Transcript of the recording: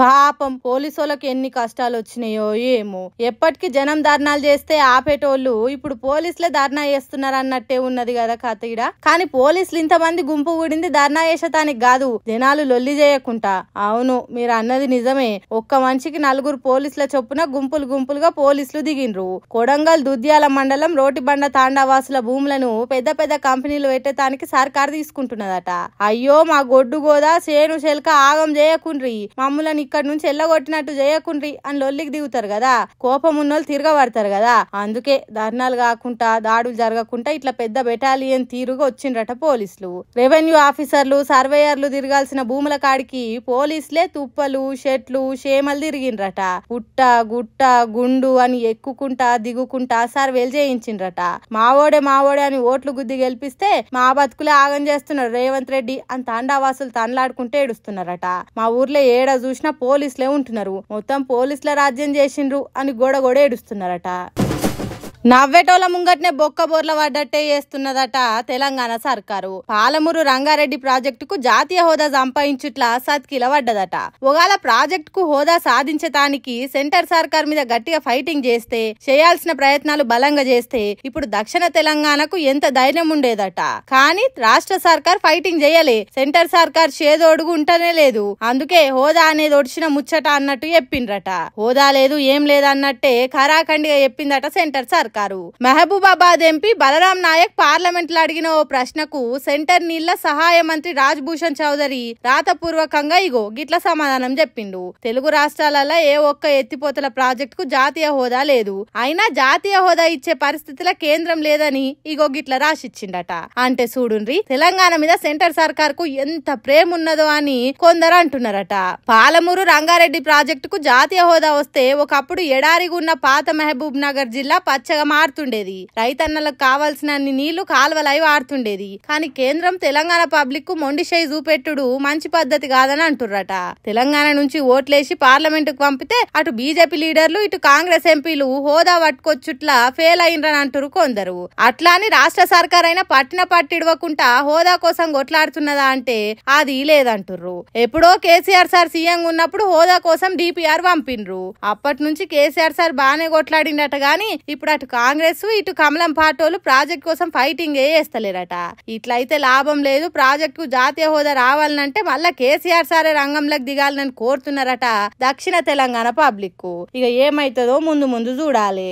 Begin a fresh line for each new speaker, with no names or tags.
పాపం పోలీసులకు ఎన్ని కష్టాలు వచ్చినాయో ఏమో. ఎప్పటికీ జనం ధర్నాలు చేస్తే ఆపేటోళ్ళు ఇప్పుడు పోలీసులే ధర్నా చేస్తున్నారు అన్నట్టే ఉన్నది కదా కథ ఈడ. కానీ పోలీసులు ఇంతమంది గుంపు కూడింది ధర్నా చేసేటానికి కాదు, జనాలు లొల్లి చేయకుండా. అవును, మీరు అన్నది నిజమే. ఒక్క మనిషికి 4 పోలీసుల చొప్పున గుంపులు గుంపులుగా పోలీసులు దిగిండ్రు. కొడంగల్ దుద్యాల మండలం రోటిబండ తాండావాసుల భూములను పెద్ద పెద్ద కంపెనీలు పెట్టేటానికి సర్కారు తీసుకుంటున్నదట. అయ్యో మా గొడ్డు గోదా చేను చెలక ఆగం చేయకుండ్రి, మమ్ములను ఇక్కడ నుంచి ఎల్లగొట్టినట్టు చేయకుండ్రి అని లొల్లికి దిగుతారు కదా. కోపం ఉన్నోళ్ళు తిరగబడతారు కదా. అందుకే ధర్నాలు కాకుండా దాడులు జరగకుండా ఇట్లా పెద్ద బెటాలియన్ తీరుగా వచ్చిండ్రట పోలీసులు. రెవెన్యూ ఆఫీసర్లు సర్వేయర్లు తిరగాల్సిన భూముల కాడికి పోలీసులే తుప్పలు చెట్లు చేమలు తిరిగిండ్రట. పుట్ట గుట్ట గుండు అని ఎక్కుకుంటా దిగుకుంటా సర్వేలు చేయించిండ్రట. మావోడే అని ఓట్లు గుద్ది గెలిపిస్తే మా బతుకులే ఆగం చేస్తున్నాడు రేవంత్ రెడ్డి అని తాండావాసులు తనలాడుకుంటే ఏడుస్తున్నారట. మా ఊర్లో ఏడ చూసినా పోలీసులే ఉంటున్నారు, మొత్తం పోలీసుల రాజ్యం చేసిండ్రు అని గోడ ఏడుస్తున్నారట. నవ్వేటోళ్ళ ముంగట్నే బొక్క బోర్ల పడ్డట్టే చేస్తున్నదట తెలంగాణ సర్కారు. పాలమూరు రంగారెడ్డి ప్రాజెక్టుకు జాతీయ హోదా సంపాదించుట్లా సత్కిల పడ్డదట. ఒకవేళ ప్రాజెక్టుకు హోదా సాధించటానికి సెంటర్ సర్కార్ మీద గట్టిగా ఫైటింగ్ చేస్తే, చేయాల్సిన ప్రయత్నాలు బలంగా చేస్తే ఇప్పుడు దక్షిణ తెలంగాణకు ఎంత ధైర్యం ఉండేదట. కానీ రాష్ట్ర సర్కార్ ఫైటింగ్ చేయలే, సెంటర్ సర్కార్ చేదోడుగు ఉంటనే లేదు. అందుకే హోదా అనేది ఒడిచిన ముచ్చట అన్నట్టు చెప్పిండ్రట. హోదా లేదు ఏం లేదన్నట్టే ఖరాఖండిగా చెప్పిందట సెంటర్ సర్కార్. మహబూబాబాద్ ఎంపీ బలరాం నాయక్ పార్లమెంట్ లో అడిగిన ఓ ప్రశ్నకు సెంటర్ నీళ్ల సహాయ మంత్రి రాజ్ భూషణ్ చౌదరి రాతపూర్వకంగా ఇగో గిట్ల సమాధానం చెప్పిండు. తెలుగు రాష్ట్రాలలో ఏ ఒక్క ఎత్తిపోతల ప్రాజెక్ట్ కు జాతీయ హోదా లేదు, అయినా జాతీయ హోదా ఇచ్చే పరిస్థితిలో కేంద్రం లేదని ఇగో గిట్ల రాసిచ్చిండట. అంటే చూడుండ్రి తెలంగాణ మీద సెంటర్ సర్కార్ కు ఎంత ప్రేమ ఉన్నదో అని కొందరు అంటున్నారట. పాలమూరు రంగారెడ్డి ప్రాజెక్టుకు జాతీయ హోదా వస్తే ఒకప్పుడు ఎడారిగా ఉన్న పాత మహబూబ్ నగర్ జిల్లా పచ్చగా మారుతుండేది, రైతన్నలకు కావాల్సిన నీళ్లు కాల్వలై వాడుతుండేది. కానీ కేంద్రం తెలంగాణ పబ్లిక్ కు మొండిషై చూపెట్టుడు మంచి పద్ధతి కాదని అంటుర్రట. తెలంగాణ నుంచి ఓట్లేసి పార్లమెంట్ కు పంపితే అటు బీజేపీ లీడర్లు ఇటు కాంగ్రెస్ ఎంపీలు హోదా పట్టుకొచ్చుట్లా ఫెయిల్ అయిండ్రని అంటురు కొందరు. అట్లా అని రాష్ట్ర సర్కార్ అయినా పట్టిడవకుండా హోదా కోసం కొట్లాడుతున్నదా అంటే అది లేదంటుర్రు. ఎప్పుడో కేసీఆర్ సార్ సీఎం ఉన్నప్పుడు హోదా కోసం డిపిఆర్ పంపిండ్రు. అప్పటి నుంచి కేసీఆర్ సార్ బానే కొట్లాడిండట. గాని ఇప్పుడు అటు కాంగ్రెస్ ఇటు కమలం పార్టీలు ప్రాజెక్ట్ కోసం ఫైటింగ్ చేస్తలేరట. ఇట్లయితే లాభం లేదు, ప్రాజెక్ట్ కు జాతీయ హోదా రావాలనంటే మళ్ళా కేసీఆర్ సారే రంగంలోకి దిగాలని కోరుతున్నారట దక్షిణ తెలంగాణ పబ్లిక్ కు. ఇక ఏమైతుందో ముందు చూడాలి.